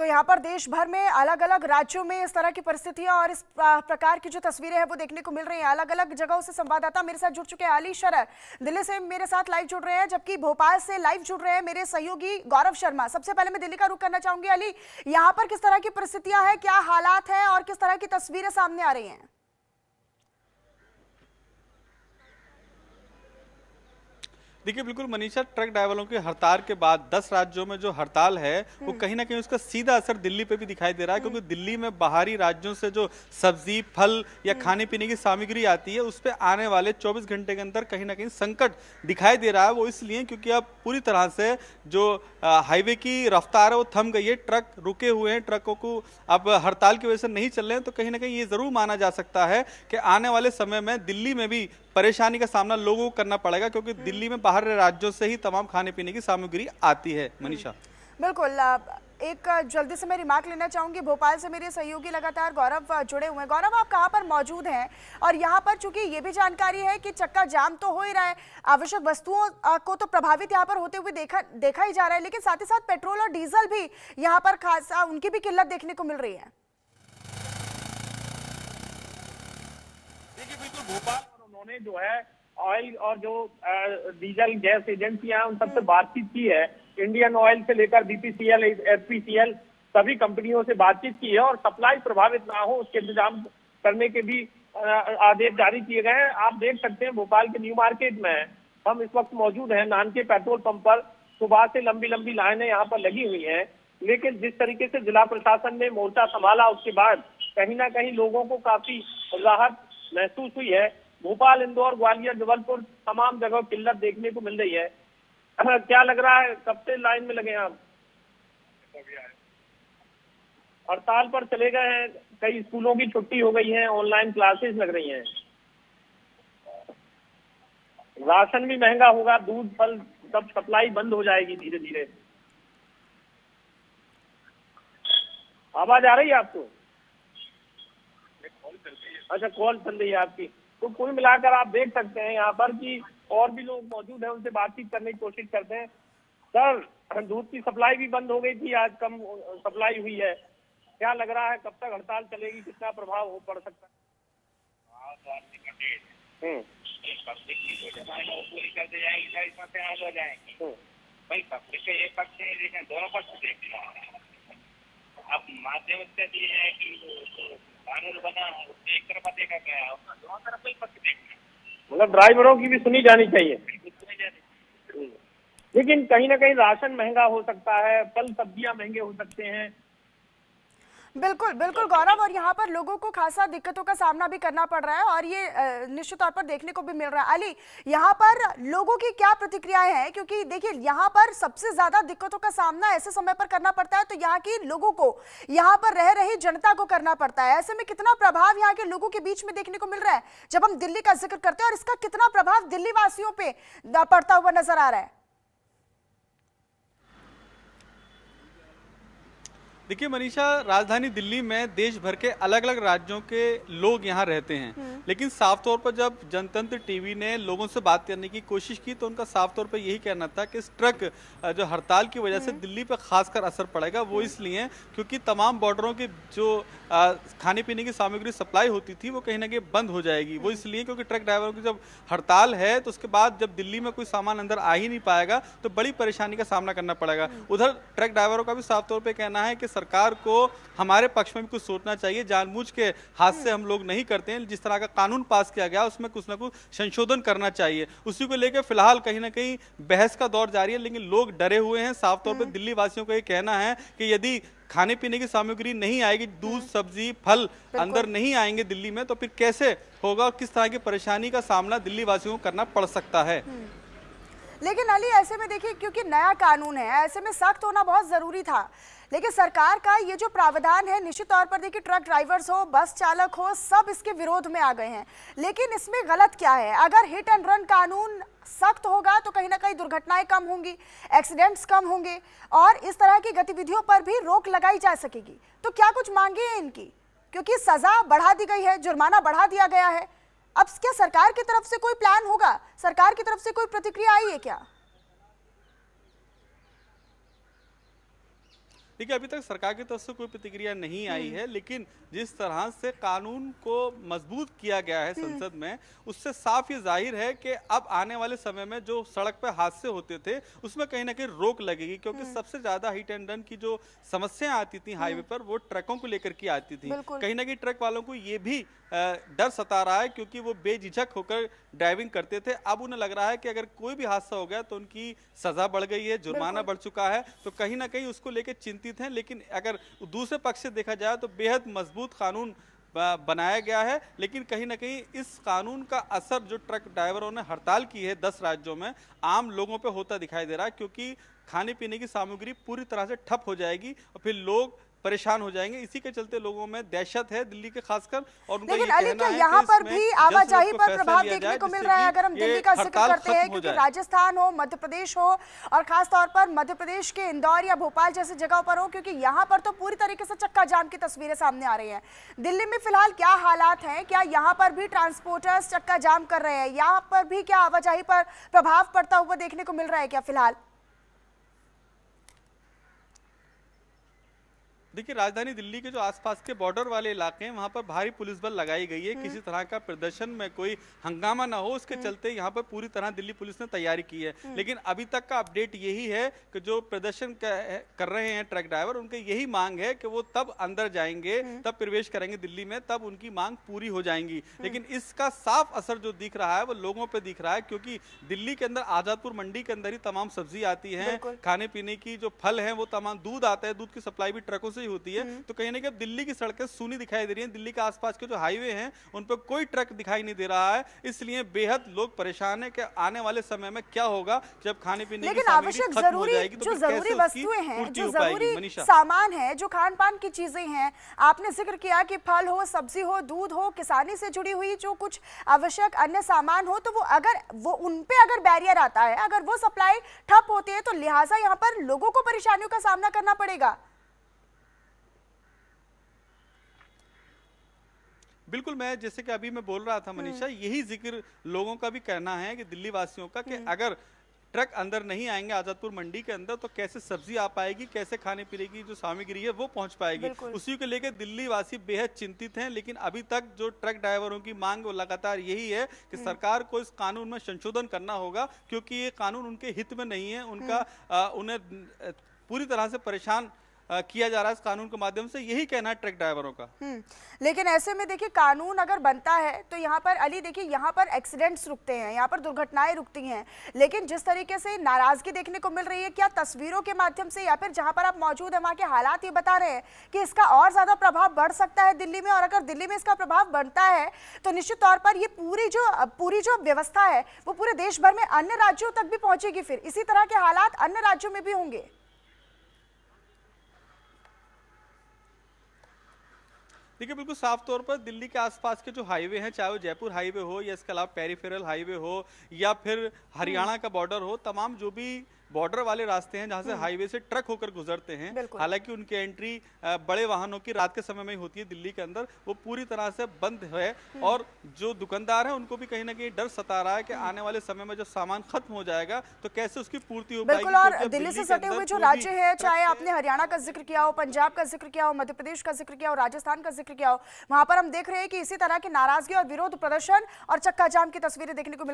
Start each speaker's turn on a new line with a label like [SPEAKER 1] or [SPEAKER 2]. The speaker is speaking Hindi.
[SPEAKER 1] यहाँ पर देश भर में अलग अलग राज्यों में इस तरह की परिस्थितियां और इस प्रकार की जो तस्वीरें हैं वो देखने को मिल रही हैं। अलग अलग जगहों से संवाददाता मेरे साथ जुड़ चुके हैं। अली शरर दिल्ली से मेरे साथ लाइव जुड़ रहे हैं, जबकि भोपाल से लाइव जुड़ रहे हैं मेरे सहयोगी गौरव शर्मा। सबसे पहले मैं दिल्ली का रुख करना चाहूंगी। अली, यहाँ पर किस तरह की परिस्थितियां हैं, क्या हालात हैं और किस तरह की तस्वीरें सामने आ रही हैं?
[SPEAKER 2] देखिए बिल्कुल मनीषा, ट्रक ड्राइवरों की हड़ताल के बाद 10 राज्यों में जो हड़ताल है वो कहीं ना कहीं उसका सीधा असर दिल्ली पे भी दिखाई दे रहा है, क्योंकि दिल्ली में बाहरी राज्यों से जो सब्जी फल या खाने पीने की सामग्री आती है उस पर आने वाले 24 घंटे के अंदर कहीं ना कहीं संकट दिखाई दे रहा है। वो इसलिए क्योंकि अब पूरी तरह से जो हाईवे की रफ्तार है वो थम गई है, ट्रक रुके हुए हैं, ट्रकों को अब हड़ताल की वजह से नहीं चल रहे हैं। तो कहीं ना कहीं ये जरूर माना जा सकता है कि आने वाले समय में दिल्ली में भी परेशानी का सामना लोगों को करना पड़ेगा, क्योंकि दिल्ली में बाहर राज्यों से ही तमाम खाने पीने की सामग्री आती है। मनीषा,
[SPEAKER 1] बिल्कुल। एक जल्दी से मैं रिमार्क लेना चाहूंगी। भोपाल से मेरे सहयोगी लगातार गौरव जुड़े हुए हैं। गौरव, आप कहां पर मौजूद हैं? और यहां पर चूंकि ये भी जानकारी है कि चक्का जाम तो हो ही रहा है, आवश्यक वस्तुओं को तो प्रभावित यहां पर होते हुए देखा ही जा रहा है, लेकिन साथ ही साथ पेट्रोल और डीजल भी यहां पर खासा उनकी भी किल्लत देखने को मिल रही है।
[SPEAKER 3] देखिए बिल्कुल, भोपाल और उन्होंने जो है ऑयल और जो डीजल गैस एजेंसियां उन सबसे बातचीत की है। इंडियन ऑयल से लेकर बीपीसीएल, एचपीसीएल सभी कंपनियों से बातचीत की है और सप्लाई प्रभावित ना हो उसके इंतजाम करने के भी आदेश जारी किए गए हैं। आप देख सकते हैं भोपाल के न्यू मार्केट में हम इस वक्त मौजूद हैं। नानके पेट्रोल पंप पर सुबह से लंबी लंबी लाइनें यहाँ पर लगी हुई हैं, लेकिन जिस तरीके से जिला प्रशासन ने मोर्चा संभाला उसके बाद कहीं ना कहीं लोगों को काफी राहत महसूस हुई है। भोपाल, इंदौर, ग्वालियर, जबलपुर तमाम जगह किल्लत देखने को मिल रही है। क्या लग रहा है, कब से लाइन में लगे हैं आप? हड़ताल पर चले गए हैं, कई स्कूलों की छुट्टी हो गई है, ऑनलाइन क्लासेस लग रही हैं। राशन भी महंगा होगा, दूध फल सब सप्लाई बंद हो जाएगी धीरे धीरे। आवाज आ रही है आपको? अच्छा, कॉल चल रही है आपकी। तो कुल मिलाकर आप देख सकते हैं यहाँ पर कि और भी लोग मौजूद हैं, उनसे बातचीत करने की कोशिश करते हैं। सर, दूध की सप्लाई भी बंद हो गई थी, आज कम सप्लाई हुई है। क्या लग रहा है, कब तक हड़ताल चलेगी, कितना प्रभाव हो पड़ सकता है?
[SPEAKER 4] भाई पब्लिक के एक पक्ष नहीं देखें, दोनों पक्ष देखना है। अब माध्यम ये है कि कानून बना एक तरफ देखा गया, दोनों तरफ पक्ष देखना,
[SPEAKER 3] मतलब ड्राइवरों की भी सुनी जानी चाहिए। लेकिन कहीं ना कहीं राशन महंगा हो सकता है, फल सब्जियां महंगे हो सकते हैं।
[SPEAKER 1] बिल्कुल बिल्कुल गौरव, और यहाँ पर लोगों को खासा दिक्कतों का सामना भी करना पड़ रहा है और ये निश्चित तौर पर देखने को भी मिल रहा है। अली, यहाँ पर लोगों की क्या प्रतिक्रियाएं हैं? क्योंकि देखिए, यहाँ पर सबसे ज्यादा दिक्कतों का सामना ऐसे समय पर करना पड़ता है तो यहाँ की लोगों को, यहाँ पर रह रही जनता को करना पड़ता है। ऐसे में कितना प्रभाव यहाँ के लोगों के बीच में देखने को मिल रहा है जब हम दिल्ली का जिक्र करते हैं, और इसका कितना प्रभाव दिल्ली वासियों पे पड़ता हुआ नजर आ रहा है?
[SPEAKER 2] देखिए मनीषा, राजधानी दिल्ली में देश भर के अलग अलग राज्यों के लोग यहाँ रहते हैं, लेकिन साफ तौर पर जब जनतंत्र टीवी ने लोगों से बात करने की कोशिश की तो उनका साफ तौर पर यही कहना था कि इस ट्रक जो हड़ताल की वजह से दिल्ली पर खासकर असर पड़ेगा। वो इसलिए क्योंकि तमाम बॉर्डरों की जो खाने पीने की सामग्री सप्लाई होती थी वो कहीं ना कहीं बंद हो जाएगी। वो इसलिए क्योंकि ट्रक ड्राइवरों की जब हड़ताल है तो उसके बाद जब दिल्ली में कोई सामान अंदर आ ही नहीं पाएगा तो बड़ी परेशानी का सामना करना पड़ेगा। उधर ट्रक ड्राइवरों का भी साफ तौर पर कहना है कि सरकार को हमारे पक्ष में भी कुछ सोचना चाहिए, जानबूझ के हाथ से हम लोग नहीं करते हैं। जिस तरह का कानून पास किया गया उसमें कुछ ना कुछ संशोधन करना चाहिए। उसी को लेकर फिलहाल कहीं ना कहीं बहस का दौर जारी है, लेकिन लोग डरे हुए हैं। साफ तौर पर दिल्ली वासियों का ये कहना है कि यदि खाने पीने की सामग्री नहीं आएगी, दूध सब्जी फल अंदर नहीं आएंगे दिल्ली में, तो फिर कैसे होगा और किस तरह की परेशानी का सामना दिल्ली वासियों को करना पड़ सकता है।
[SPEAKER 1] लेकिन अली, ऐसे में देखिए, क्योंकि नया कानून है, ऐसे में सख्त होना बहुत जरूरी था, लेकिन सरकार का ये जो प्रावधान है, निश्चित तौर पर देखिए ट्रक ड्राइवर्स हो, बस चालक हो, सब इसके विरोध में आ गए हैं। लेकिन इसमें गलत क्या है? अगर हिट एंड रन कानून सख्त होगा तो कहीं ना कहीं दुर्घटनाएं कम होंगी, एक्सीडेंट्स कम होंगे और इस तरह की गतिविधियों पर भी रोक लगाई जा सकेगी। तो क्या कुछ मांगे हैं इनकी? क्योंकि सजा बढ़ा दी गई है, जुर्माना बढ़ा दिया गया है। अब क्या सरकार की तरफ से कोई प्लान होगा? सरकार की तरफ से कोई प्रतिक्रिया आई है क्या?
[SPEAKER 2] देखिए, अभी तक सरकार की तरफ से कोई प्रतिक्रिया नहीं आई है, लेकिन जिस तरह से कानून को मजबूत किया गया है संसद में, उससे साफ ये जाहिर है कि अब आने वाले समय में जो सड़क पर हादसे होते थे उसमें कहीं ना कहीं रोक लगेगी, क्योंकि सबसे ज्यादा हिट एंड रन की जो समस्याएं आती थी हाईवे पर वो ट्रकों को लेकर के आती थी। कहीं ना कहीं ट्रक वालों को ये भी डर सता रहा है, क्योंकि वो बेझिझक होकर ड्राइविंग करते थे। अब उन्हें लग रहा है कि अगर कोई भी हादसा हो गया तो उनकी सजा बढ़ गई है, जुर्माना बढ़ चुका है, तो कहीं ना कहीं उसको लेकर चिंतित हैं। लेकिन अगर दूसरे पक्ष से देखा जाए तो बेहद मजबूत कानून बनाया गया है, लेकिन कहीं ना कहीं इस कानून का असर जो ट्रक ड्राइवरों ने हड़ताल की है 10 राज्यों में, आम लोगों पे होता दिखाई दे रहा है, क्योंकि खाने पीने की सामग्री पूरी तरह से ठप हो जाएगी और फिर लोग परेशान हो जाएंगे। इसी के चलते लोगों में दहशत है दिल्ली के खासकर, और उनका
[SPEAKER 1] लेकिन
[SPEAKER 2] ये
[SPEAKER 1] अली,
[SPEAKER 2] कहना
[SPEAKER 1] क्या
[SPEAKER 2] है
[SPEAKER 1] यहाँ
[SPEAKER 2] कि
[SPEAKER 1] पर
[SPEAKER 2] इसमें
[SPEAKER 1] भी
[SPEAKER 2] जल्द
[SPEAKER 1] आवाजाही
[SPEAKER 2] को
[SPEAKER 1] पर
[SPEAKER 2] फैसला
[SPEAKER 1] प्रभाव
[SPEAKER 2] लिया
[SPEAKER 1] देखने
[SPEAKER 2] जाए,
[SPEAKER 1] को मिल
[SPEAKER 2] जिससे
[SPEAKER 1] रहा है?
[SPEAKER 2] कि
[SPEAKER 1] अगर हम दिल्ली
[SPEAKER 2] ये
[SPEAKER 1] का जिक्र
[SPEAKER 2] हड़ताल
[SPEAKER 1] करते हैं,
[SPEAKER 2] खत्म हो
[SPEAKER 1] क्योंकि
[SPEAKER 2] जाए।
[SPEAKER 1] राजस्थान हो, मध्य प्रदेश हो और खास तौर पर मध्य प्रदेश के इंदौर या भोपाल जैसी जगहों पर हो, क्योंकि यहाँ पर तो पूरी तरीके से चक्का जाम की तस्वीरें सामने आ रही हैं। दिल्ली में फिलहाल क्या हालात हैं? क्या यहाँ पर भी ट्रांसपोर्टर्स चक्का जाम कर रहे हैं? यहाँ पर भी क्या आवाजाही पर प्रभाव पड़ता हुआ देखने को मिल रहा है क्या फिलहाल?
[SPEAKER 2] देखिए, राजधानी दिल्ली के जो आसपास के बॉर्डर वाले इलाके हैं वहां पर भारी पुलिस बल लगाई गई है, किसी तरह का प्रदर्शन में कोई हंगामा ना हो उसके चलते यहाँ पर पूरी तरह दिल्ली पुलिस ने तैयारी की है। लेकिन अभी तक का अपडेट यही है कि जो प्रदर्शन कर रहे हैं ट्रक ड्राइवर, उनकी यही मांग है कि वो तब अंदर जाएंगे, तब प्रवेश करेंगे दिल्ली में, तब उनकी मांग पूरी हो जाएंगी। लेकिन इसका साफ असर जो दिख रहा है वो लोगों पर दिख रहा है, क्योंकि दिल्ली के अंदर आजादपुर मंडी के अंदर ही तमाम सब्जी आती है, खाने पीने की जो फल है वो तमाम, दूध आता है, दूध की सप्लाई भी ट्रकों से होती है। तो कहीं ना कहीं अब दिल्ली की सड़कें सूनी दिखाई दे रही हैं। दिल्ली के आसपास के जो हाईवे हैं उन पर कोई ट्रक दिखाई नहीं दे रहा है, इसलिए बेहद लोग परेशान है कि आने वाले समय में क्या होगा जब खाने पीने की सामग्री खत्म हो जाएगी, तो
[SPEAKER 1] जो
[SPEAKER 2] फिर
[SPEAKER 1] जरूरी
[SPEAKER 2] कैसे उसकी
[SPEAKER 1] वस्तुएं हैं,
[SPEAKER 2] पूर्ति
[SPEAKER 1] जो
[SPEAKER 2] हो पाएगी।
[SPEAKER 1] जरूरी
[SPEAKER 2] मनीषा,
[SPEAKER 1] सामान है, जो खान पान की चीजें हैं, आपने जिक्र किया कि फल हो, सब्जी हो, दूध हो, किसानी से जुड़ी हुई जो कुछ आवश्यक अन्य सामान हो, तो वो उन पे अगर बैरियर आता है, अगर वो सप्लाई ठप होती है, तो लिहाजा यहाँ पर लोगों को परेशानियों का सामना करना पड़ेगा।
[SPEAKER 2] बिल्कुल, मैं जैसे कि अभी मैं बोल रहा था मनीषा, यही जिक्र लोगों का भी कहना है कि दिल्ली वासियों का, कि अगर ट्रक अंदर नहीं आएंगे आजादपुर मंडी के अंदर तो कैसे सब्जी आ पाएगी, कैसे खाने पीने की जो सामग्री है वो पहुंच पाएगी। उसी को लेकर दिल्ली वासी बेहद चिंतित हैं। लेकिन अभी तक जो ट्रक ड्राइवरों की मांग वो लगातार यही है कि सरकार को इस कानून में संशोधन करना होगा, क्योंकि ये कानून उनके हित में नहीं है। उन्हें पूरी तरह से परेशान किया जा रहा है इस कानून के माध्यम से, यही कहना है ट्रक ड्राइवरों का।
[SPEAKER 1] लेकिन ऐसे में देखिए, कानून अगर बनता है तो यहाँ पर अली देखिए, यहाँ पर एक्सीडेंट्स रुकते हैं, यहाँ पर दुर्घटनाएं रुकती हैं। लेकिन जिस तरीके से नाराजगी देखने को मिल रही है, क्या तस्वीरों के माध्यम से या फिर जहाँ पर आप मौजूद हैं वहाँ के हालात ये बता रहे हैं कि इसका और ज्यादा प्रभाव बढ़ सकता है दिल्ली में? और अगर दिल्ली में इसका प्रभाव बढ़ता है तो निश्चित तौर पर ये पूरी जो व्यवस्था है वो पूरे देश भर में अन्य राज्यों तक भी पहुंचेगी। फिर इसी तरह के हालात अन्य राज्यों में भी होंगे।
[SPEAKER 2] देखिए, बिल्कुल साफ तौर पर दिल्ली के आसपास के जो हाईवे हैं, चाहे वो जयपुर हाईवे हो या इसके अलावा पेरिफेरल हाईवे हो या फिर हरियाणा का बॉर्डर हो, तमाम जो भी बॉर्डर वाले रास्ते हैं जहां से हाईवे से ट्रक होकर गुजरते हैं, हालांकि उनकी एंट्री बड़े वाहनों की रात के समय में ही होती है दिल्ली के अंदर, वो पूरी तरह से बंद है। और जो दुकानदार हैं उनको भी कहीं ना कहीं डर सता रहा है कि आने वाले समय में जब सामान खत्म हो जाएगा तो कैसे उसकी पूर्ति हो पाएगी।
[SPEAKER 1] बिल्कुल, और दिल्ली से सटे हुए जो राज्य है, चाहे आपने हरियाणा का जिक्र किया हो, पंजाब का जिक्र किया हो, मध्य प्रदेश का जिक्र किया हो, राजस्थान का जिक्र किया हो, वहां पर हम देख रहे हैं कि इसी तरह की नाराजगी और विरोध प्रदर्शन और चक्का जाम की तस्वीरें देखने को